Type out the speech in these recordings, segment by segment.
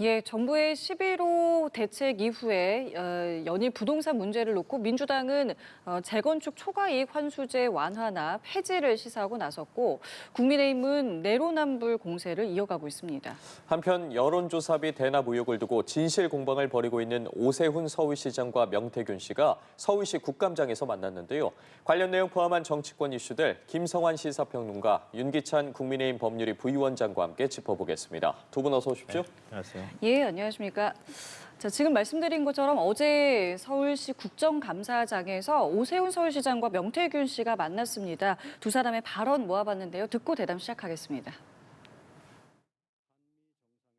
예, 정부의 11호 대책 이후에 연일 부동산 문제를 놓고 민주당은 재건축 초과이익 환수제 완화나 폐지를 시사하고 나섰고 국민의힘은 내로남불 공세를 이어가고 있습니다. 한편 여론조사비 대납 의혹을 두고 진실 공방을 벌이고 있는 오세훈 서울시장과 명태균 씨가 서울시 국감장에서 만났는데요. 관련 내용 포함한 정치권 이슈들 김성환 시사평론가, 윤기찬 국민의힘 법률위 부위원장과 함께 짚어보겠습니다. 두 분 어서 오십시오. 네, 안녕하세요. 예, 안녕하십니까. 자, 지금 말씀드린 것처럼 어제 서울시 국정감사장에서 오세훈 서울시장과 명태균 씨가 만났습니다. 두 사람의 발언 모아봤는데요. 듣고 대담 시작하겠습니다.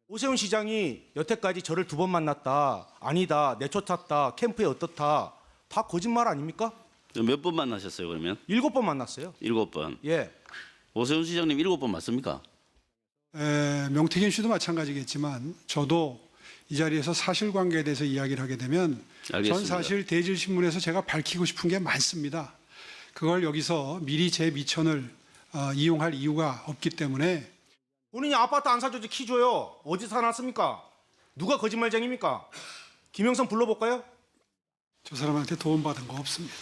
오세훈 시장이 여태까지 저를 2번 만났다, 아니다, 내쫓았다, 캠프에 어떻다, 다 거짓말 아닙니까? 몇 번 만나셨어요, 그러면? 7번 만났어요. 7번. 예. 오세훈 시장님 7번 맞습니까? 명태균 씨도 마찬가지겠지만 저도 이 자리에서 사실관계에 대해서 이야기를 하게 되면 알겠습니다. 전 사실 대질신문에서 제가 밝히고 싶은 게 많습니다. 그걸 여기서 미리 제 미천을 이용할 이유가 없기 때문에. 본인이 아파트 안 사줬지 키 줘요. 어디서 사놨습니까? 누가 거짓말쟁입니까? 김영선 불러볼까요? 저 사람한테 도움받은 거 없습니다.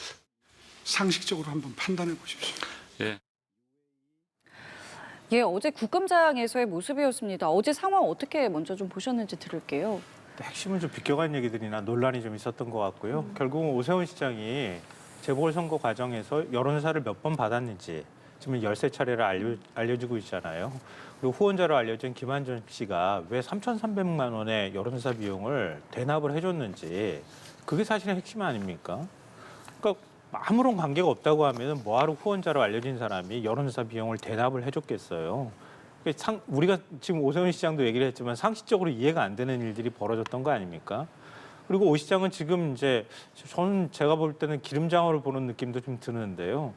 상식적으로 한번 판단해 보십시오. 예. 예, 어제 국감장에서의 모습이었습니다. 어제 상황 어떻게 먼저 좀 보셨는지 들을게요. 핵심은 좀 비껴간 얘기들이나 논란이 좀 있었던 것 같고요. 결국은 오세훈 시장이 재보궐선거 과정에서 여론조사를 몇 번 받았는지 지금 13차례를 알려지고 있잖아요. 그리고 후원자로 알려진 김한전 씨가 왜 3,300만 원의 여론조사 비용을 대납을 해줬는지 그게 사실은 핵심 아닙니까? 그러니까 아무런 관계가 없다고 하면 뭐하러 후원자로 알려진 사람이 여론조사 비용을 대납을 해줬겠어요. 우리가 지금 오세훈 시장도 얘기를 했지만 상식적으로 이해가 안 되는 일들이 벌어졌던 거 아닙니까? 그리고 오 시장은 지금 이제 저는 제가 볼 때는 기름장어를 보는 느낌도 좀 드는데요.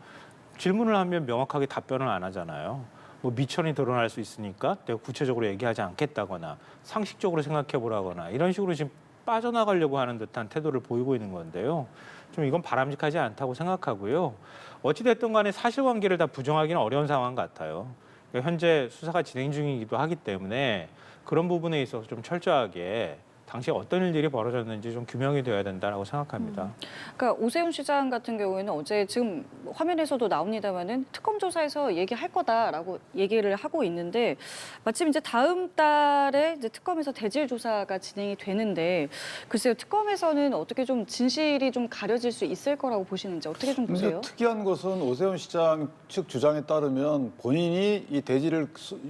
질문을 하면 명확하게 답변을 안 하잖아요. 뭐 미천이 드러날 수 있으니까 내가 구체적으로 얘기하지 않겠다거나 상식적으로 생각해 보라거나 이런 식으로 지금 빠져나가려고 하는 듯한 태도를 보이고 있는 건데요. 좀 이건 바람직하지 않다고 생각하고요. 어찌됐든 간에 사실관계를 다 부정하기는 어려운 상황 같아요. 현재 수사가 진행 중이기도 하기 때문에 그런 부분에 있어서 좀 철저하게 당시에 어떤 일들이 벌어졌는지 좀 규명이 되어야 된다고 생각합니다. 그러니까 오세훈 시장 같은 경우에는 어제 지금 화면에서도 나옵니다만은 특검 조사에서 얘기할 거다라고 얘기를 하고 있는데 마침 이제 다음 달에 이제 특검에서 대질 조사가 진행이 되는데 글쎄요 특검에서는 어떻게 좀 진실이 좀 가려질 수 있을 거라고 보시는지 어떻게 좀 보세요? 근데 특이한 것은 오세훈 시장 측 주장에 따르면 본인이 이 대지를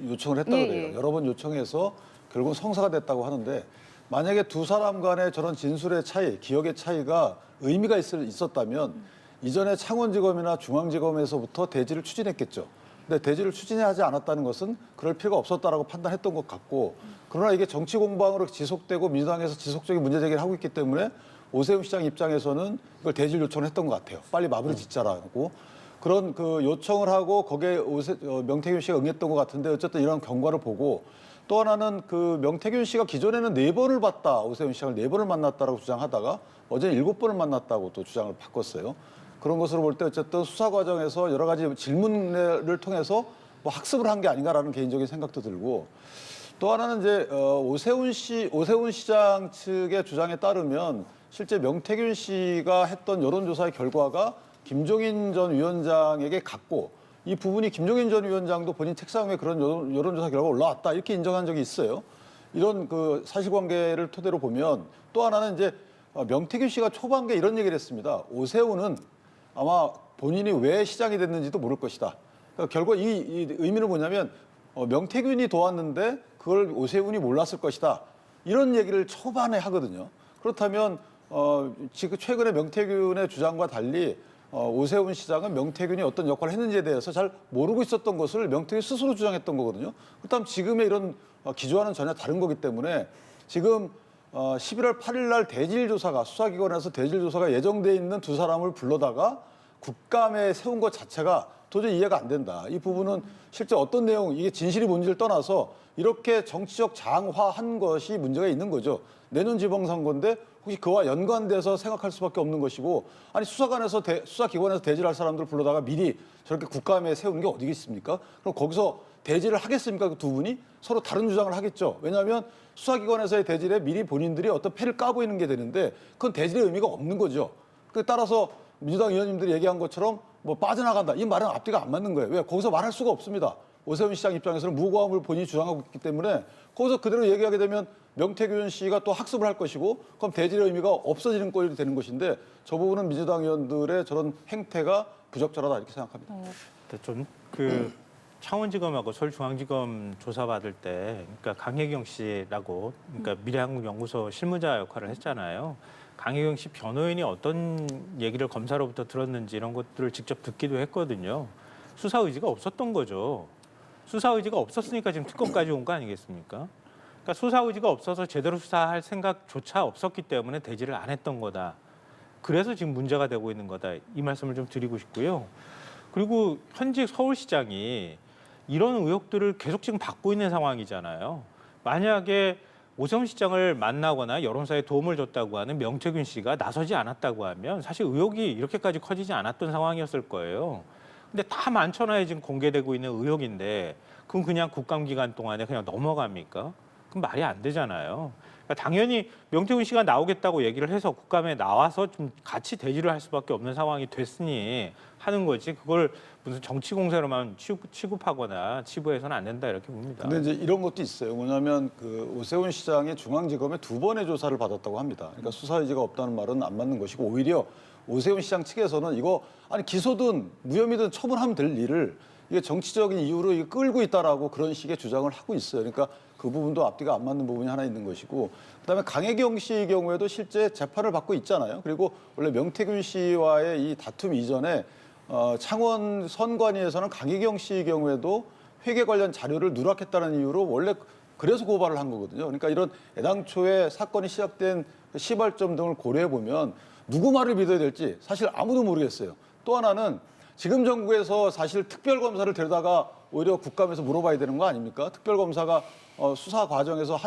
요청을 했다고 예, 그래요. 예. 여러 번 요청해서 결국은 성사가 됐다고 하는데 만약에 두 사람 간의 저런 진술의 차이, 기억의 차이가 의미가 있었다면 이전에 창원지검이나 중앙지검에서부터 대지를 추진했겠죠. 근데 대지를 추진하지 않았다는 것은 그럴 필요가 없었다라고 판단했던 것 같고 그러나 이게 정치 공방으로 지속되고 민주당에서 지속적인 문제 제기를 하고 있기 때문에 오세훈 시장 입장에서는 이걸 대질 요청을 했던 것 같아요. 빨리 마무리 짓자라고. 그런 그 요청을 하고 거기에 명태균 씨가 응했던 것 같은데 어쨌든 이런 경과를 보고 또 하나는 그 명태균 씨가 기존에는 4번을 봤다. 오세훈 시장을 4번을 만났다라고 주장하다가 어제는 7번을 만났다고 또 주장을 바꿨어요. 그런 것으로 볼 때 어쨌든 수사 과정에서 여러 가지 질문을 통해서 뭐 학습을 한 게 아닌가라는 개인적인 생각도 들고 또 하나는 이제 오세훈 시장 측의 주장에 따르면 실제 명태균 씨가 했던 여론조사의 결과가 김종인 전 위원장에게 갔고 이 부분이 김종인 전 위원장도 본인 책상 위에 그런 여론조사 결과가 올라왔다 이렇게 인정한 적이 있어요. 이런 그 사실관계를 토대로 보면 또 하나는 이제 명태균 씨가 초반기에 이런 얘기를 했습니다. 오세훈은 아마 본인이 왜 시장이 됐는지도 모를 것이다. 그러니까 결국 이 의미는 뭐냐면 명태균이 도왔는데 그걸 오세훈이 몰랐을 것이다. 이런 얘기를 초반에 하거든요. 그렇다면 지금 최근에 명태균의 주장과 달리 오세훈 시장은 명태균이 어떤 역할을 했는지에 대해서 잘 모르고 있었던 것을 명태균이 스스로 주장했던 거거든요. 그렇다면 지금의 이런 기조와는 전혀 다른 거기 때문에 지금 11월 8일 날 대질조사가 수사기관에서 대질조사가 예정돼 있는 두 사람을 불러다가 국감에 세운 것 자체가 도저히 이해가 안 된다. 이 부분은 실제 어떤 내용, 이게 진실이 뭔지를 떠나서 이렇게 정치적 장화한 것이 문제가 있는 거죠. 내년 지방선거인데 혹시 그와 연관돼서 생각할 수밖에 없는 것이고 아니 수사기관에서 대질할 사람들을 불러다가 미리 저렇게 국감에 세우는 게 어디 있습니까? 그럼 거기서 대질을 하겠습니까? 그 두 분이 서로 다른 주장을 하겠죠. 왜냐하면 수사기관에서의 대질에 미리 본인들이 어떤 패를 까보이는 게 되는데 그건 대질의 의미가 없는 거죠. 그 따라서 민주당 의원님들이 얘기한 것처럼 뭐 빠져나간다. 이 말은 앞뒤가 안 맞는 거예요. 왜? 거기서 말할 수가 없습니다. 오세훈 시장 입장에서는 무고함을 본인이 주장하고 있기 때문에 거기서 그대로 얘기하게 되면 명태균 씨가 또 학습을 할 것이고 그럼 대질의 의미가 없어지는 꼴이 되는 것인데 저 부분은 민주당 의원들의 저런 행태가 부적절하다 이렇게 생각합니다. 좀그 창원지검하고 서울중앙지검 조사받을 때, 그러니까 강혜경 씨라고, 그러니까 미래한국연구소 실무자 역할을 했잖아요. 강혜경 씨 변호인이 어떤 얘기를 검사로부터 들었는지 이런 것들을 직접 듣기도 했거든요. 수사 의지가 없었던 거죠. 수사 의지가 없었으니까 지금 특검까지 온 거 아니겠습니까? 그러니까 수사 의지가 없어서 제대로 수사할 생각조차 없었기 때문에 대지를 안 했던 거다. 그래서 지금 문제가 되고 있는 거다. 이 말씀을 좀 드리고 싶고요. 그리고 현직 서울시장이 이런 의혹들을 계속 지금 받고 있는 상황이잖아요. 만약에 오세훈 시장을 만나거나 여론사에 도움을 줬다고 하는 명태균 씨가 나서지 않았다고 하면 사실 의혹이 이렇게까지 커지지 않았던 상황이었을 거예요. 근데 다 만천하에 지금 공개되고 있는 의혹인데 그럼 그냥 국감기간 동안에 그냥 넘어갑니까? 그럼 말이 안 되잖아요. 그러니까 당연히 명태균 씨가 나오겠다고 얘기를 해서 국감에 나와서 좀 같이 대지를 할 수밖에 없는 상황이 됐으니 하는 거지 그걸 무슨 정치 공세로만 취급하거나 치부해서는 안 된다 이렇게 봅니다. 근데 이제 이런 것도 있어요. 뭐냐면 그 오세훈 시장이 중앙지검에 2번의 조사를 받았다고 합니다. 그러니까 수사 의지가 없다는 말은 안 맞는 것이고 오히려 오세훈 시장 측에서는 이거 아니 기소든 무혐의든 처분하면 될 일을 이게 정치적인 이유로 이게 끌고 있다라고 그런 식의 주장을 하고 있어요. 그러니까 그 부분도 앞뒤가 안 맞는 부분이 하나 있는 것이고 그다음에 강혜경 씨의 경우에도 실제 재판을 받고 있잖아요. 그리고 원래 명태균 씨와의 이 다툼 이전에 창원 선관위에서는 강혜경 씨의 경우에도 회계 관련 자료를 누락했다는 이유로 원래 그래서 고발을 한 거거든요. 그러니까 이런 애당초에 사건이 시작된 시발점 등을 고려해 보면 누구 말을 믿어야 될지 사실 아무도 모르겠어요. 또 하나는 지금 정부에서 사실 특별검사를 데려다가 오히려 국감에서 물어봐야 되는 거 아닙니까? 특별검사가 수사 과정에서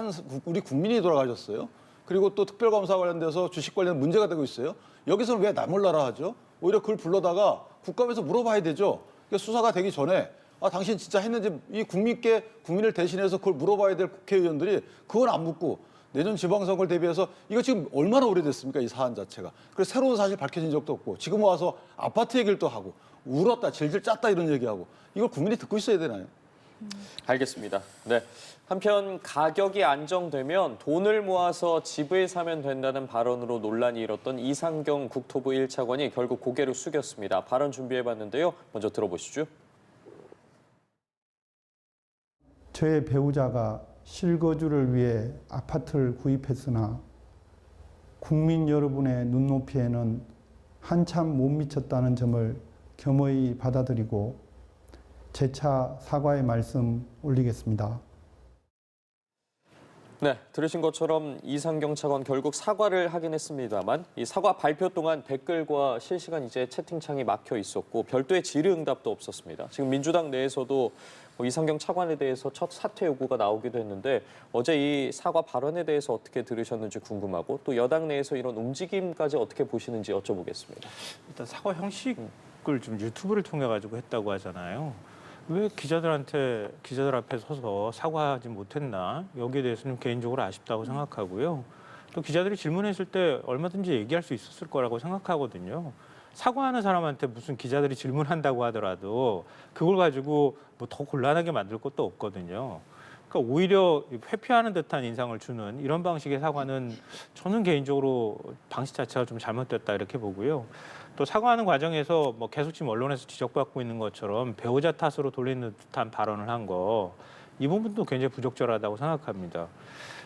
우리 국민이 돌아가셨어요. 그리고 또 특별검사 관련돼서 주식 관련 문제가 되고 있어요. 여기서는 왜 나 몰라라 하죠? 오히려 그걸 불러다가 국감에서 물어봐야 되죠. 그러니까 수사가 되기 전에 당신 진짜 했는지 이 국민을 대신해서 그걸 물어봐야 될 국회의원들이 그건 안 묻고 내년 지방선거를 대비해서 이거 지금 얼마나 오래됐습니까? 이 사안 자체가. 그래서 새로운 사실 밝혀진 적도 없고 지금 와서 아파트 얘기를 또 하고 울었다 질질 짰다 이런 얘기하고 이걸 국민이 듣고 있어야 되나요? 알겠습니다. 네. 한편 가격이 안정되면 돈을 모아서 집을 사면 된다는 발언으로 논란이 일었던 이상경 국토부 1차관이 결국 고개를 숙였습니다. 발언 준비해봤는데요. 먼저 들어보시죠. 저의 배우자가 실거주를 위해 아파트를 구입했으나 국민 여러분의 눈높이에는 한참 못 미쳤다는 점을 겸허히 받아들이고 재차 사과의 말씀 올리겠습니다. 네, 들으신 것처럼 이상경 차관 결국 사과를 하긴 했습니다만 이 사과 발표 동안 댓글과 실시간 이제 채팅창이 막혀 있었고 별도의 질의응답도 없었습니다. 지금 민주당 내에서도 이상경 차관에 대해서 첫 사퇴 요구가 나오기도 했는데 어제 이 사과 발언에 대해서 어떻게 들으셨는지 궁금하고 또 여당 내에서 이런 움직임까지 어떻게 보시는지 여쭤보겠습니다. 일단 사과 형식을 좀 유튜브를 통해 가지고 했다고 하잖아요. 왜 기자들 앞에 서서 사과하지 못했나? 여기에 대해서는 개인적으로 아쉽다고 생각하고요. 또 기자들이 질문했을 때 얼마든지 얘기할 수 있었을 거라고 생각하거든요. 사과하는 사람한테 무슨 기자들이 질문한다고 하더라도 그걸 가지고 뭐 더 곤란하게 만들 것도 없거든요. 그러니까 오히려 회피하는 듯한 인상을 주는 이런 방식의 사과는 저는 개인적으로 방식 자체가 좀 잘못됐다 이렇게 보고요. 또 사과하는 과정에서 뭐 계속 지금 언론에서 지적받고 있는 것처럼 배우자 탓으로 돌리는 듯한 발언을 한 거 이 부분도 굉장히 부적절하다고 생각합니다.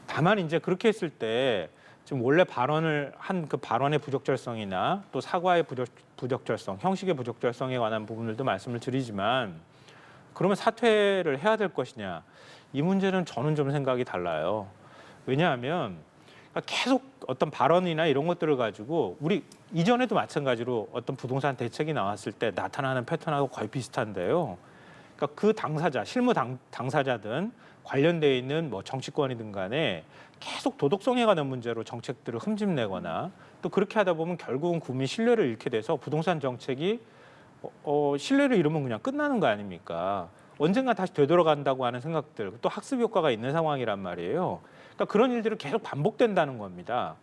다만 이제 그렇게 했을 때 지금 원래 발언을 한 그 발언의 부적절성이나 또 사과의 부적절성, 형식의 부적절성에 관한 부분들도 말씀을 드리지만 그러면 사퇴를 해야 될 것이냐 이 문제는 저는 좀 생각이 달라요. 왜냐하면 계속 어떤 발언이나 이런 것들을 가지고 우리 이전에도 마찬가지로 어떤 부동산 대책이 나왔을 때 나타나는 패턴하고 거의 비슷한데요. 그러니까 그 당사자, 실무 당사자든 관련돼 있는 뭐 정치권이든 간에 계속 도덕성에 관한 문제로 정책들을 흠집내거나 또 그렇게 하다 보면 결국은 국민 신뢰를 잃게 돼서 부동산 정책이 신뢰를 잃으면 그냥 끝나는 거 아닙니까? 언젠가 다시 되돌아간다고 하는 생각들, 또 학습 효과가 있는 상황이란 말이에요. 그러니까 그런 일들이 계속 반복된다는 겁니다.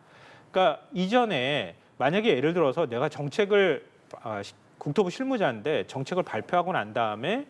그러니까 이전에 만약에 예를 들어서 내가 정책을 국토부 실무자인데 정책을 발표하고 난 다음에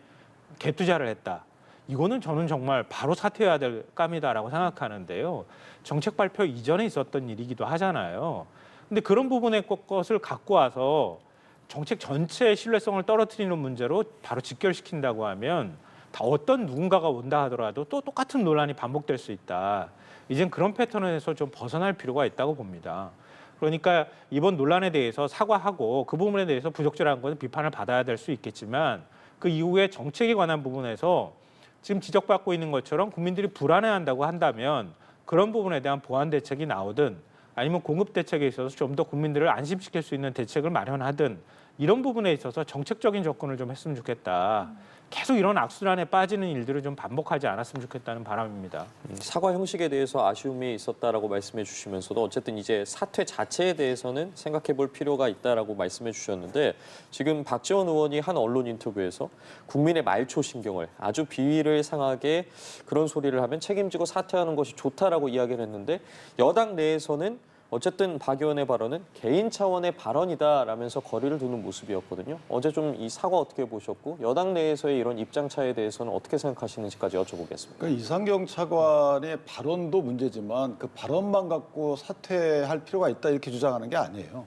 갭 투자를 했다. 이거는 저는 정말 바로 사퇴해야 될 감이다라고 생각하는데요. 정책 발표 이전에 있었던 일이기도 하잖아요. 근데 그런 부분의 것을 갖고 와서 정책 전체의 신뢰성을 떨어뜨리는 문제로 바로 직결시킨다고 하면 다 어떤 누군가가 온다 하더라도 또 똑같은 논란이 반복될 수 있다. 이젠 그런 패턴에서 좀 벗어날 필요가 있다고 봅니다. 그러니까 이번 논란에 대해서 사과하고 그 부분에 대해서 부적절한 것은 비판을 받아야 될 수 있겠지만 그 이후에 정책에 관한 부분에서 지금 지적받고 있는 것처럼 국민들이 불안해한다고 한다면 그런 부분에 대한 보완 대책이 나오든 아니면 공급 대책에 있어서 좀 더 국민들을 안심시킬 수 있는 대책을 마련하든 이런 부분에 있어서 정책적인 접근을 좀 했으면 좋겠다. 계속 이런 악순환에 빠지는 일들을 좀 반복하지 않았으면 좋겠다는 바람입니다. 사과 형식에 대해서 아쉬움이 있었다라고 말씀해 주시면서도 어쨌든 이제 사퇴 자체에 대해서는 생각해 볼 필요가 있다라고 말씀해 주셨는데 지금 박지원 의원이 한 언론 인터뷰에서 국민의 말초 신경을 아주 비위를 상하게 그런 소리를 하면 책임지고 사퇴하는 것이 좋다라고 이야기를 했는데 여당 내에서는 어쨌든 박 의원의 발언은 개인 차원의 발언이다라면서 거리를 두는 모습이었거든요. 어제 좀 이 사과 어떻게 보셨고 여당 내에서의 이런 입장 차에 대해서는 어떻게 생각하시는지까지 여쭤보겠습니다. 그러니까 이상경 차관의 발언도 문제지만 그 발언만 갖고 사퇴할 필요가 있다 이렇게 주장하는 게 아니에요.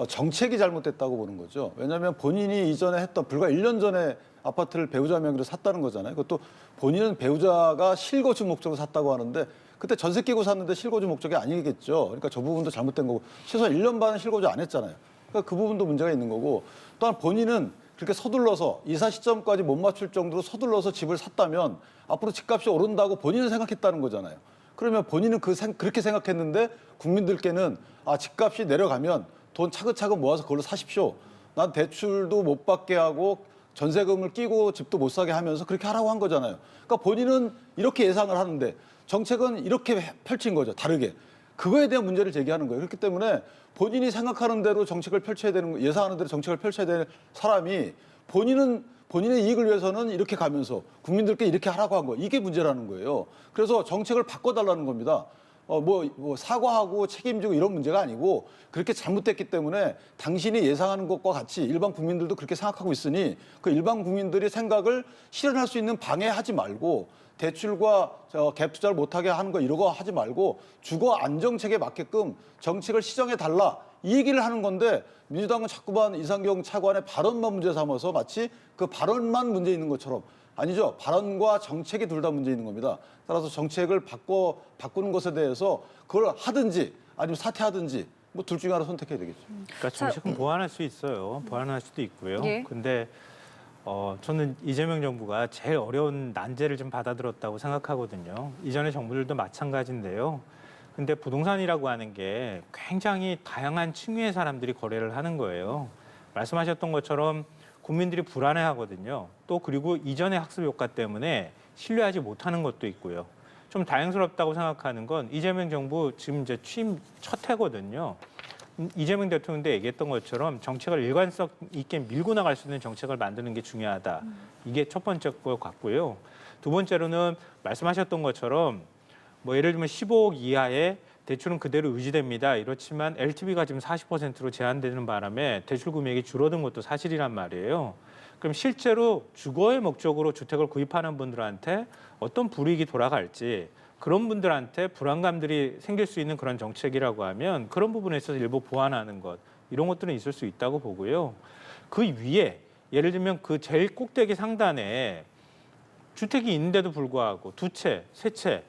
정책이 잘못됐다고 보는 거죠. 왜냐하면 본인이 이전에 했던 불과 1년 전에 아파트를 배우자 명의로 샀다는 거잖아요. 그것도 본인은 배우자가 실거주 목적으로 샀다고 하는데 그때 전세 끼고 샀는데 실거주 목적이 아니겠죠. 그러니까 저 부분도 잘못된 거고 최소한 1년 반은 실거주 안 했잖아요. 그러니까 그 부분도 문제가 있는 거고 또한 본인은 그렇게 서둘러서 이사 시점까지 못 맞출 정도로 서둘러서 집을 샀다면 앞으로 집값이 오른다고 본인은 생각했다는 거잖아요. 그러면 본인은 그렇게 생각했는데 국민들께는 집값이 내려가면 돈 차근차근 모아서 그걸로 사십시오. 난 대출도 못 받게 하고 전세금을 끼고 집도 못 사게 하면서 그렇게 하라고 한 거잖아요. 그러니까 본인은 이렇게 예상을 하는데 정책은 이렇게 펼친 거죠. 다르게. 그거에 대한 문제를 제기하는 거예요. 그렇기 때문에 본인이 생각하는 대로 정책을 펼쳐야 되는 거, 예상하는 대로 정책을 펼쳐야 되는 사람이 본인의 이익을 위해서는 이렇게 가면서 국민들께 이렇게 하라고 한 거. 이게 문제라는 거예요. 그래서 정책을 바꿔달라는 겁니다. 사과하고 책임지고 이런 문제가 아니고 그렇게 잘못됐기 때문에 당신이 예상하는 것과 같이 일반 국민들도 그렇게 생각하고 있으니 그 일반 국민들의 생각을 실현할 수 있는 방해하지 말고 대출과 갭 투자를 못하게 하는 거 이런 거 하지 말고 주거 안정책에 맞게끔 정책을 시정해 달라 이 얘기를 하는 건데 민주당은 자꾸만 이상경 차관의 발언만 문제 삼아서 마치 그 발언만 문제 있는 것처럼 아니죠. 발언과 정책이 둘 다 문제 있는 겁니다. 따라서 정책을 바꾸는 것에 대해서 그걸 하든지 아니면 사퇴하든지 뭐 둘 중에 하나 선택해야 되겠죠. 그러니까 정책은 보완할 수 있어요. 보완할 수도 있고요. 예. 근데 저는 이재명 정부가 제일 어려운 난제를 좀 받아들었다고 생각하거든요. 이전의 정부들도 마찬가지인데요. 근데 부동산이라고 하는 게 굉장히 다양한 층위의 사람들이 거래를 하는 거예요. 말씀하셨던 것처럼 국민들이 불안해하거든요. 또 그리고 이전의 학습 효과 때문에 신뢰하지 못하는 것도 있고요. 좀 다행스럽다고 생각하는 건 이재명 정부 지금 이제 취임 첫 해거든요. 이재명 대통령 때 얘기했던 것처럼 정책을 일관성 있게 밀고 나갈 수 있는 정책을 만드는 게 중요하다. 이게 첫 번째 것 같고요. 두 번째로는 말씀하셨던 것처럼 뭐 예를 들면 15억 이하의 대출은 그대로 유지됩니다. 이렇지만 LTV가 지금 40%로 제한되는 바람에 대출 금액이 줄어든 것도 사실이란 말이에요. 그럼 실제로 주거의 목적으로 주택을 구입하는 분들한테 어떤 불이익이 돌아갈지 그런 분들한테 불안감들이 생길 수 있는 그런 정책이라고 하면 그런 부분에 있어서 일부 보완하는 것 이런 것들은 있을 수 있다고 보고요. 그 위에 예를 들면 그 제일 꼭대기 상단에 주택이 있는데도 불구하고 두 채, 세 채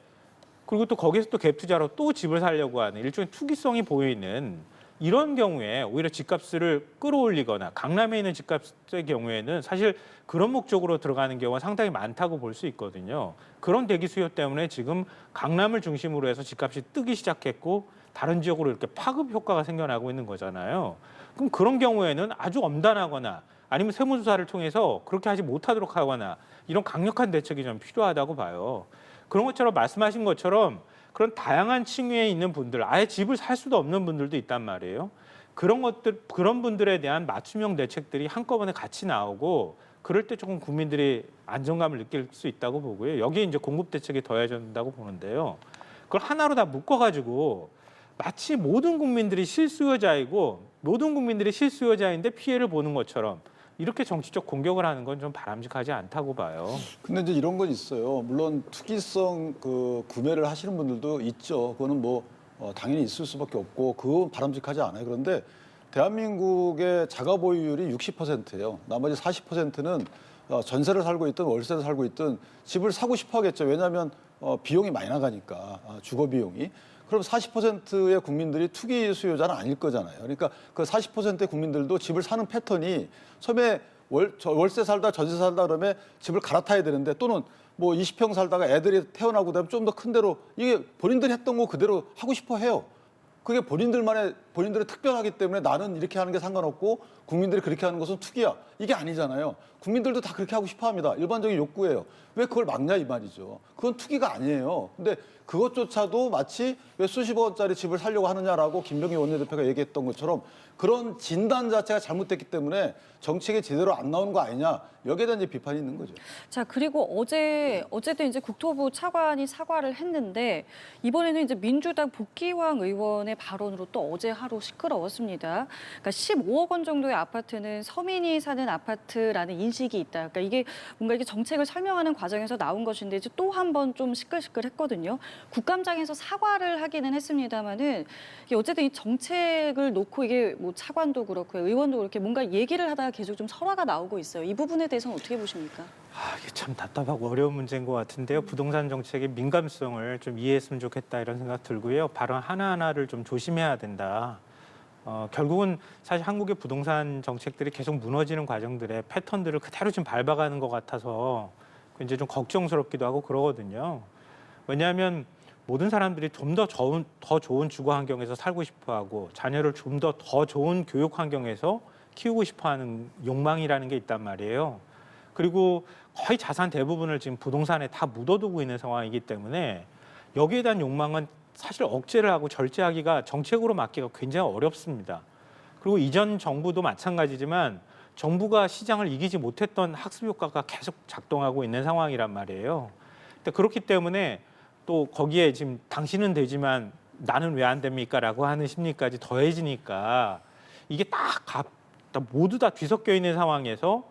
그리고 또 거기서 또 갭 투자로 또 집을 사려고 하는 일종의 투기성이 보이는 이런 경우에 오히려 집값을 끌어올리거나 강남에 있는 집값의 경우에는 사실 그런 목적으로 들어가는 경우가 상당히 많다고 볼 수 있거든요. 그런 대기 수요 때문에 지금 강남을 중심으로 해서 집값이 뜨기 시작했고 다른 지역으로 이렇게 파급 효과가 생겨나고 있는 거잖아요. 그럼 그런 경우에는 아주 엄단하거나 아니면 세무조사를 통해서 그렇게 하지 못하도록 하거나 이런 강력한 대책이 좀 필요하다고 봐요. 그런 것처럼 말씀하신 것처럼 그런 다양한 층위에 있는 분들, 아예 집을 살 수도 없는 분들도 있단 말이에요. 그런 분들에 대한 맞춤형 대책들이 한꺼번에 같이 나오고 그럴 때 조금 국민들이 안정감을 느낄 수 있다고 보고요. 여기에 이제 공급 대책이 더해진다고 보는데요. 그걸 하나로 다 묶어가지고 마치 모든 국민들이 실수요자이고 모든 국민들이 실수요자인데 피해를 보는 것처럼 이렇게 정치적 공격을 하는 건 좀 바람직하지 않다고 봐요. 근데 이제 이런 건 있어요. 물론 투기성 그 구매를 하시는 분들도 있죠. 그거는 뭐 당연히 있을 수밖에 없고 그건 바람직하지 않아요. 그런데 대한민국의 자가 보유율이 60%예요. 나머지 40%는 전세를 살고 있든 월세를 살고 있든 집을 사고 싶어 하겠죠. 왜냐하면 비용이 많이 나가니까 주거 비용이. 그럼 40%의 국민들이 투기 수요자는 아닐 거잖아요. 그러니까 그 40%의 국민들도 집을 사는 패턴이 처음에 월세 살다 전세 살다 그러면 집을 갈아타야 되는데 또는 뭐 20평 살다가 애들이 태어나고 그다음에 좀 더 큰 데로 이게 본인들이 했던 거 그대로 하고 싶어 해요. 그게 본인들의 특별하기 때문에 나는 이렇게 하는 게 상관없고 국민들이 그렇게 하는 것은 투기야. 이게 아니잖아요. 국민들도 다 그렇게 하고 싶어 합니다. 일반적인 욕구예요. 왜 그걸 막냐 이 말이죠. 그건 투기가 아니에요. 근데 그것조차도 마치 왜 수십억 원짜리 집을 사려고 하느냐라고 김병기 원내대표가 얘기했던 것처럼 그런 진단 자체가 잘못됐기 때문에 정책이 제대로 안 나오는 거 아니냐. 여기에 대한 이제 비판이 있는 거죠. 자, 그리고 어제도 이제 국토부 차관이 사과를 했는데 이번에는 이제 민주당 복귀왕 의원의 발언으로 또 어제 하루 시끄러웠습니다. 그러니까 15억 원 정도의 아파트는 서민이 사는 아파트라는 인식이 있다. 그러니까 이게 뭔가 이게 정책을 설명하는 과정에서 나온 것인데 이제 또 한 번 좀 시끌시끌했거든요. 국감장에서 사과를 하기는 했습니다만은 이게 어쨌든 이 정책을 놓고 이게 뭐 차관도 그렇고 의원도 그렇게 뭔가 얘기를 하다가 계속 좀 설화가 나오고 있어요. 이 부분에 대해서는 어떻게 보십니까? 이게 참 답답하고 어려운 문제인 것 같은데요. 부동산 정책의 민감성을 좀 이해했으면 좋겠다 이런 생각 들고요. 발언 하나하나를 좀 조심해야 된다. 결국은 사실 한국의 부동산 정책들이 계속 무너지는 과정들의 패턴들을 그대로 좀 밟아가는 것 같아서 이제 좀 걱정스럽기도 하고 그러거든요. 왜냐하면 모든 사람들이 좀 더 좋은 주거 환경에서 살고 싶어하고 자녀를 좀 더 좋은 교육 환경에서 키우고 싶어하는 욕망이라는 게 있단 말이에요. 그리고 거의 자산 대부분을 지금 부동산에 다 묻어두고 있는 상황이기 때문에 여기에 대한 욕망은 사실 억제를 하고 절제하기가 정책으로 막기가 굉장히 어렵습니다. 그리고 이전 정부도 마찬가지지만 정부가 시장을 이기지 못했던 학습 효과가 계속 작동하고 있는 상황이란 말이에요. 근데 그렇기 때문에 또 거기에 지금 당신은 되지만 나는 왜 안 됩니까? 라고 하는 심리까지 더해지니까 이게 모두 다 뒤섞여 있는 상황에서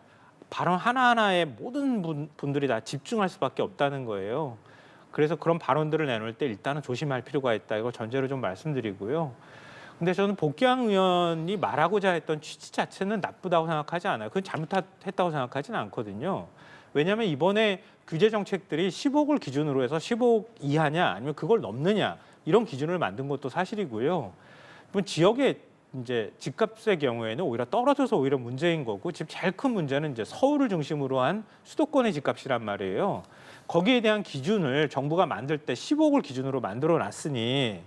발언 하나하나에 모든 분들이 다 집중할 수밖에 없다는 거예요. 그래서 그런 발언들을 내놓을 때 일단은 조심할 필요가 있다. 이걸 전제로 좀 말씀드리고요. 근데 저는 복귀왕 의원이 말하고자 했던 취지 자체는 나쁘다고 생각하지 않아요. 그건 잘못했다고 생각하지는 않거든요. 왜냐하면 이번에 규제 정책들이 15억을 기준으로 해서 15억 이하냐 아니면 그걸 넘느냐 이런 기준을 만든 것도 사실이고요. 이번 지역의 이제 집값의 경우에는 오히려 떨어져서 오히려 문제인 거고 지금 제일 큰 문제는 이제 서울을 중심으로 한 수도권의 집값이란 말이에요. 거기에 대한 기준을 정부가 만들 때 15억을 기준으로 만들어 놨으니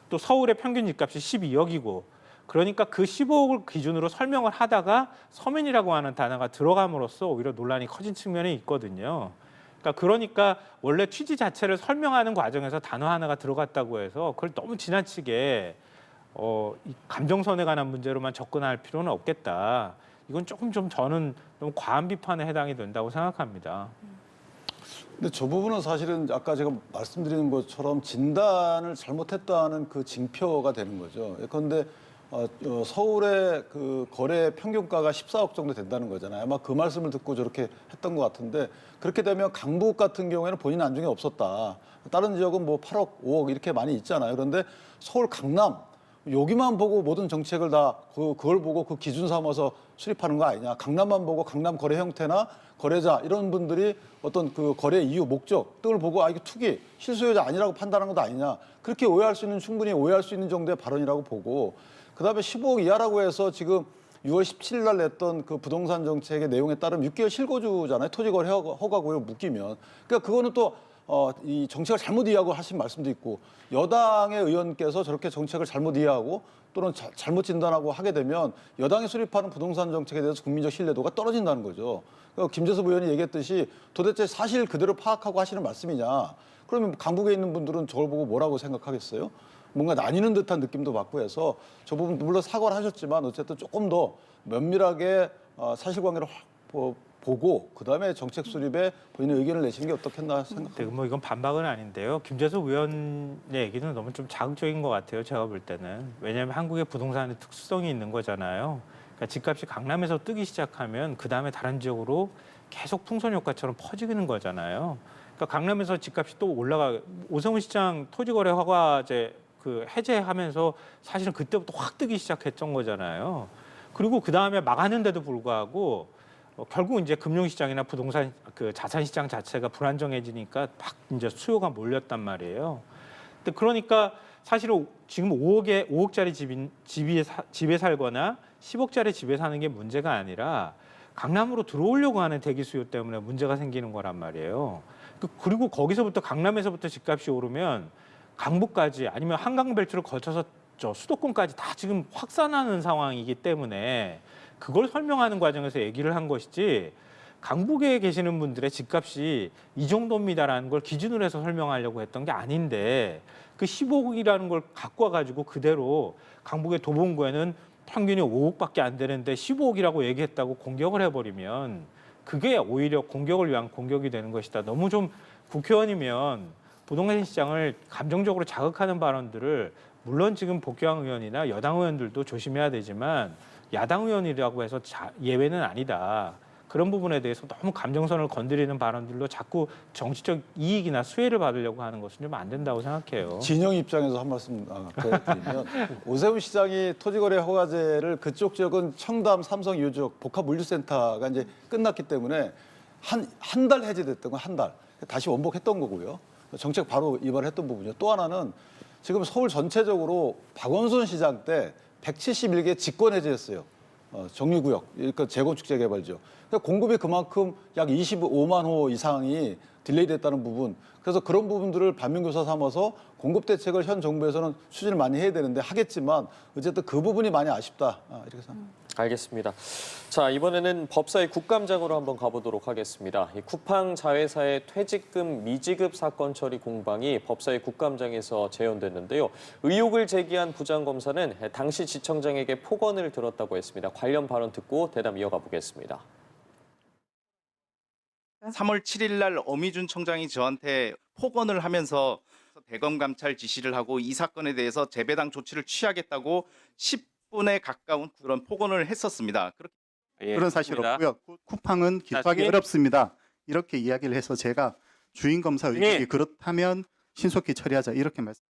또 서울의 평균 집값이 12억이고 그러니까 그 15억을 기준으로 설명을 하다가 서민이라고 하는 단어가 들어감으로써 오히려 논란이 커진 측면이 있거든요. 그러니까 원래 취지 자체를 설명하는 과정에서 단어 하나가 들어갔다고 해서 그걸 너무 지나치게 이 감정선에 관한 문제로만 접근할 필요는 없겠다. 이건 조금 좀 저는 너무 과한 비판에 해당이 된다고 생각합니다. 근데 저 부분은 사실은 아까 제가 말씀드리는 것처럼 진단을 잘못했다는 그 징표가 되는 거죠. 그런데 서울의 그 거래 평균가가 14억 정도 된다는 거잖아요. 아마 그 말씀을 듣고 저렇게 했던 것 같은데 그렇게 되면 강북 같은 경우에는 본인 안중에 없었다. 다른 지역은 뭐 8억, 5억 이렇게 많이 있잖아요. 그런데 서울 강남 여기만 보고 모든 정책을 다 그걸 보고 그 기준 삼아서 수립하는 거 아니냐. 강남만 보고 강남 거래 형태나 거래자 이런 분들이 어떤 그 거래 이유, 목적 등을 보고 이게 투기, 실수요자 아니라고 판단한 것도 아니냐. 그렇게 충분히 오해할 수 있는 정도의 발언이라고 보고 그다음에 15억 이하라고 해서 지금 6월 17일 날 냈던 그 부동산 정책의 내용에 따르면 6개월 실거주잖아요. 토지거래 허가고요 묶이면. 그러니까 그거는 또 이 정책을 잘못 이해하고 하신 말씀도 있고 여당의 의원께서 저렇게 정책을 잘못 이해하고 또는 잘못 진단하고 하게 되면 여당이 수립하는 부동산 정책에 대해서 국민적 신뢰도가 떨어진다는 거죠. 그러니까 김재섭 의원이 얘기했듯이 도대체 사실 그대로 파악하고 하시는 말씀이냐. 그러면 강북에 있는 분들은 저걸 보고 뭐라고 생각하겠어요? 뭔가 나뉘는 듯한 느낌도 받고 해서 저 부분 물론 사과를 하셨지만 어쨌든 조금 더 면밀하게 사실관계를 보고 그다음에 정책 수립에 본인의 의견을 내시는 게 어떻겠나 생각합니다. 네, 뭐 이건 반박은 아닌데요. 김재섭 의원의 얘기는 너무 좀 자극적인 것 같아요. 제가 볼 때는. 왜냐하면 한국의 부동산의 특수성이 있는 거잖아요. 그러니까 집값이 강남에서 뜨기 시작하면 그 다음에 다른 지역으로 계속 풍선 효과처럼 퍼지는 거잖아요. 그러니까 강남에서 집값이 또 오세훈 시장 토지거래 허가제 그 해제하면서 사실은 그때부터 확 뜨기 시작했던 거잖아요. 그리고 그 다음에 막았는데도 불구하고 결국 이제 금융시장이나 부동산 그 자산시장 자체가 불안정해지니까 막 이제 수요가 몰렸단 말이에요. 근데 그러니까 사실은 지금 5억짜리 집에 살거나 10억짜리 집에 사는 게 문제가 아니라 강남으로 들어오려고 하는 대기 수요 때문에 문제가 생기는 거란 말이에요. 그리고 거기서부터 강남에서부터 집값이 오르면 강북까지 아니면 한강 벨트를 거쳐서 저 수도권까지 다 지금 확산하는 상황이기 때문에 그걸 설명하는 과정에서 얘기를 한 것이지 강북에 계시는 분들의 집값이 이 정도입니다라는 걸 기준으로 해서 설명하려고 했던 게 아닌데 그 15억이라는 걸 갖고 와가지고 그대로 강북의 도봉구에는 평균이 5억밖에 안 되는데 15억이라고 얘기했다고 공격을 해버리면 그게 오히려 공격을 위한 공격이 되는 것이다. 너무 좀 국회의원이면 부동산 시장을 감정적으로 자극하는 발언들을 물론 지금 복귀한 의원이나 여당 의원들도 조심해야 되지만 야당 의원이라고 해서 예외는 아니다. 그런 부분에 대해서 너무 감정선을 건드리는 발언들로 자꾸 정치적 이익이나 수혜를 받으려고 하는 것은 좀 안 된다고 생각해요. 진영 입장에서 한 말씀 더 드리면 오세훈 시장이 토지거래 허가제를 그쪽 지역은 청담, 삼성, 유적, 복합물류센터가 이제 끝났기 때문에 한 달 해제됐던 건 한 달. 다시 원복했던 거고요. 정책 바로 이발했던 부분이요. 또 하나는 지금 서울 전체적으로 박원순 시장 때 171개 직권 해제했어요. 정유구역, 그러니까 재건축 재개발죠. 그러니까 공급이 그만큼 약 25만 호 이상이 딜레이 됐다는 부분. 그래서 그런 부분들을 반면교사 삼아서 공급 대책을 현 정부에서는 추진을 많이 해야 되는데 하겠지만 어쨌든 그 부분이 많이 아쉽다. 이렇게 생각합니다. 알겠습니다. 자, 이번에는 법사위 국감장으로 한번 가보도록 하겠습니다. 이 쿠팡 자회사의 퇴직금 미지급 사건 처리 공방이 법사위 국감장에서 재연됐는데요. 의혹을 제기한 부장검사는 당시 지청장에게 폭언을 들었다고 했습니다. 관련 발언 듣고 대담 이어가 보겠습니다. 3월 7일 날 어미준 청장이 저한테 폭언을 하면서 대검 감찰 지시를 하고 이 사건에 대해서 재배당 조치를 취하겠다고 10분에 가까운 그런 폭언을 했었습니다. 그런 사실 없고요. 쿠팡은 기소하기 어렵습니다. 이렇게 이야기를 해서 제가 주인 검사 의혹이 그렇다면 신속히 처리하자 이렇게 말씀.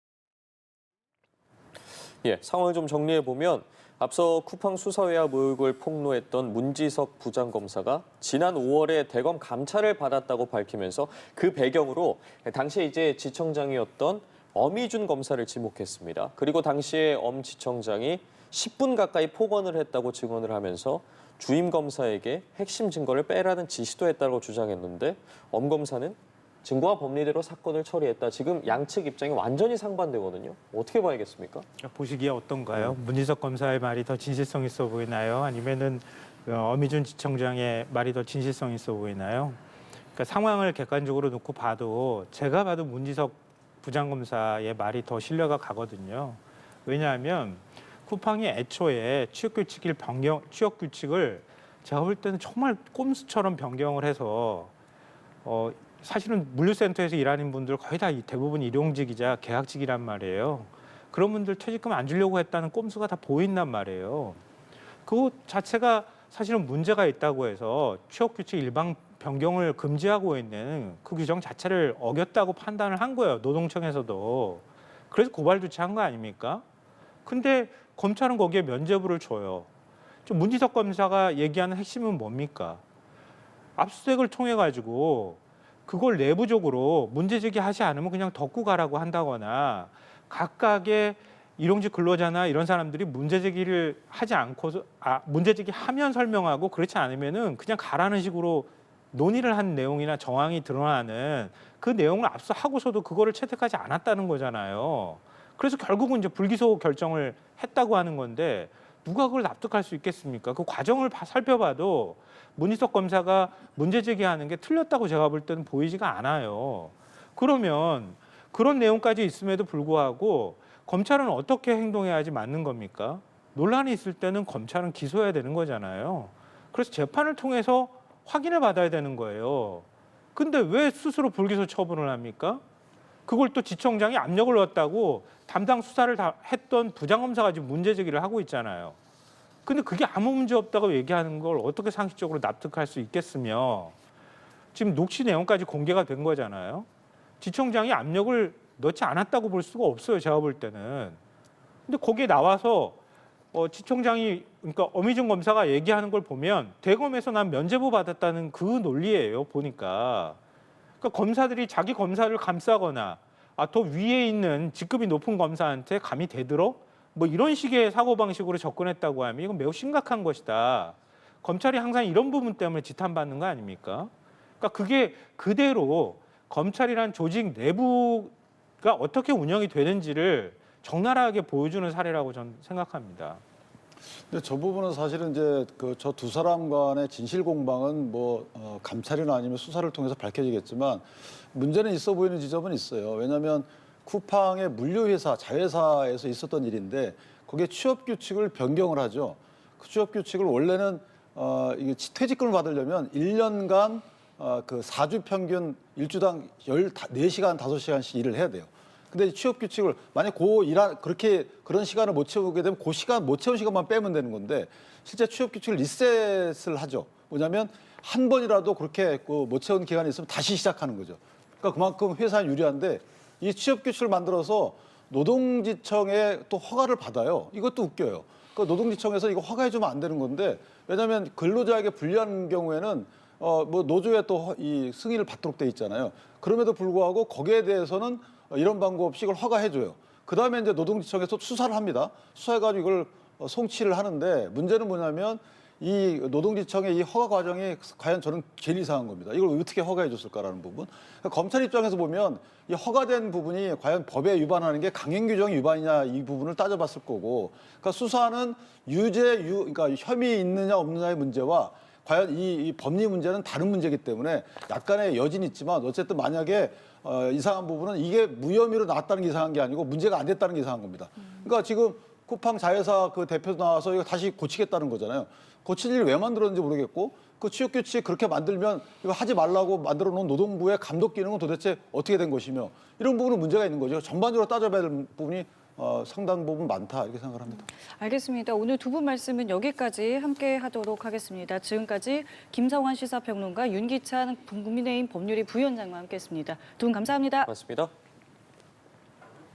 상황을 좀 정리해 보면 앞서 쿠팡 수사외압 의혹을 폭로했던 문지석 부장검사가 지난 5월에 대검 감찰을 받았다고 밝히면서 그 배경으로 당시에 이제 지청장이었던 어미준 검사를 지목했습니다. 그리고 당시에 엄 지청장이 10분 가까이 폭언을 했다고 증언을 하면서 주임 검사에게 핵심 증거를 빼라는 지시도 했다고 주장했는데 엄 검사는 증거와 법리대로 사건을 처리했다. 지금 양측 입장이 완전히 상반되거든요. 어떻게 봐야겠습니까? 보시기에 어떤가요? 문지석 검사의 말이 더 진실성 있어 보이나요? 아니면은 어미준 지청장의 말이 더 진실성 있어 보이나요? 그러니까 상황을 객관적으로 놓고 봐도 제가 봐도 문지석 부장검사의 말이 더 신뢰가 가거든요. 왜냐하면 쿠팡이 애초에 취업 규칙을 제가 볼 때는 정말 꼼수처럼 변경을 해서 사실은 물류센터에서 일하는 분들 거의 다 대부분 일용직이자 계약직이란 말이에요. 그런 분들 퇴직금 안 주려고 했다는 꼼수가 다 보인단 말이에요. 그것 자체가 사실은 문제가 있다고 해서 취업규칙 일방 변경을 금지하고 있는 그 규정 자체를 어겼다고 판단을 한 거예요. 노동청에서도. 그래서 고발 조치한 거 아닙니까? 근데 검찰은 거기에 면죄부를 줘요. 문지석 검사가 얘기하는 핵심은 뭡니까? 압수수색을 통해 가지고 그걸 내부적으로 문제 제기하지 않으면 그냥 덮고 가라고 한다거나 각각의 일용직 근로자나 이런 사람들이 문제 제기를 하지 않고서 문제 제기하면 설명하고 그렇지 않으면은 그냥 가라는 식으로 논의를 한 내용이나 정황이 드러나는 그 내용을 압수하고서도 그거를 채택하지 않았다는 거잖아요. 그래서 결국은 이제 불기소 결정을 했다고 하는 건데 누가 그걸 납득할 수 있겠습니까? 그 과정을 살펴봐도 문희석 검사가 문제 제기하는 게 틀렸다고 제가 볼 때는 보이지가 않아요. 그러면 그런 내용까지 있음에도 불구하고 검찰은 어떻게 행동해야지 맞는 겁니까? 논란이 있을 때는 검찰은 기소해야 되는 거잖아요. 그래서 재판을 통해서 확인을 받아야 되는 거예요. 근데 왜 스스로 불기소 처분을 합니까? 그걸 또 지청장이 압력을 넣었다고 담당 수사를 다 했던 부장검사가 지금 문제 제기를 하고 있잖아요. 근데 그게 아무 문제 없다고 얘기하는 걸 어떻게 상식적으로 납득할 수 있겠으며 지금 녹취 내용까지 공개가 된 거잖아요. 지청장이 압력을 넣지 않았다고 볼 수가 없어요. 제가 볼 때는. 근데 거기에 나와서 지청장이 그러니까 어미준 검사가 얘기하는 걸 보면 대검에서 난 면제부 받았다는 그 논리예요. 보니까. 그러니까 검사들이 자기 검사를 감싸거나 더 위에 있는 직급이 높은 검사한테 감히 대들어? 뭐 이런 식의 사고방식으로 접근했다고 하면 이건 매우 심각한 것이다. 검찰이 항상 이런 부분 때문에 지탄받는 거 아닙니까? 그러니까 그게 그대로 검찰이란 조직 내부가 어떻게 운영이 되는지를 적나라하게 보여주는 사례라고 저는 생각합니다. 근데 저 부분은 사실은 이제 그 저 두 사람 간의 진실 공방은 뭐 감찰이나 아니면 수사를 통해서 밝혀지겠지만 문제는 있어 보이는 지점은 있어요. 왜냐하면 쿠팡의 물류회사, 자회사에서 있었던 일인데 거기에 취업 규칙을 변경을 하죠. 그 취업 규칙을 원래는 이게 퇴직금을 받으려면 1년간 그 4주 평균 일주당 14시간, 5시간씩 일을 해야 돼요. 근데 취업 규칙을 만약 그렇게 그런 시간을 못 채우게 되면 그 시간 못 채운 시간만 빼면 되는 건데 실제 취업 규칙을 리셋을 하죠. 뭐냐면 한 번이라도 그렇게 못 채운 기간이 있으면 다시 시작하는 거죠. 그러니까 그만큼 회사에 유리한데 이 취업 규칙을 만들어서 노동지청에 또 허가를 받아요. 이것도 웃겨요. 그 노동지청에서 이거 허가해주면 안 되는 건데 왜냐하면 근로자에게 불리한 경우에는 뭐 노조에 또 이 승인을 받도록 돼 있잖아요. 그럼에도 불구하고 거기에 대해서는 이런 방법 없이 이걸 허가해줘요. 그 다음에 이제 노동지청에서 수사를 합니다. 수사해가지고 이걸 송치를 하는데 문제는 뭐냐면 이 노동지청의 이 허가 과정이 과연 저는 제일 이상한 겁니다. 이걸 어떻게 허가해줬을까라는 부분. 그러니까 검찰 입장에서 보면 이 허가된 부분이 과연 법에 위반하는 게 강행규정 위반이냐 이 부분을 따져봤을 거고, 그러니까 수사는 그러니까 혐의 있느냐 없느냐의 문제와 과연 이 법리 문제는 다른 문제이기 때문에 약간의 여진이 있지만 어쨌든 만약에 이상한 부분은 이게 무혐의로 나왔다는 게 이상한 게 아니고 문제가 안 됐다는 게 이상한 겁니다. 그러니까 지금 쿠팡 자회사 그 대표 나와서 이거 다시 고치겠다는 거잖아요. 고칠 일을 왜 만들었는지 모르겠고 그 취업규칙 그렇게 만들면 이거 하지 말라고 만들어 놓은 노동부의 감독 기능은 도대체 어떻게 된 것이며 이런 부분은 문제가 있는 거죠. 전반적으로 따져봐야 될 부분이 상당 부분 많다 이렇게 생각을 합니다. 알겠습니다. 오늘 두 분 말씀은 여기까지 함께 하도록 하겠습니다. 지금까지 김성환 시사평론가, 윤기찬 국민의힘 법률위 부위원장과 함께했습니다. 두 분 감사합니다. 고맙습니다.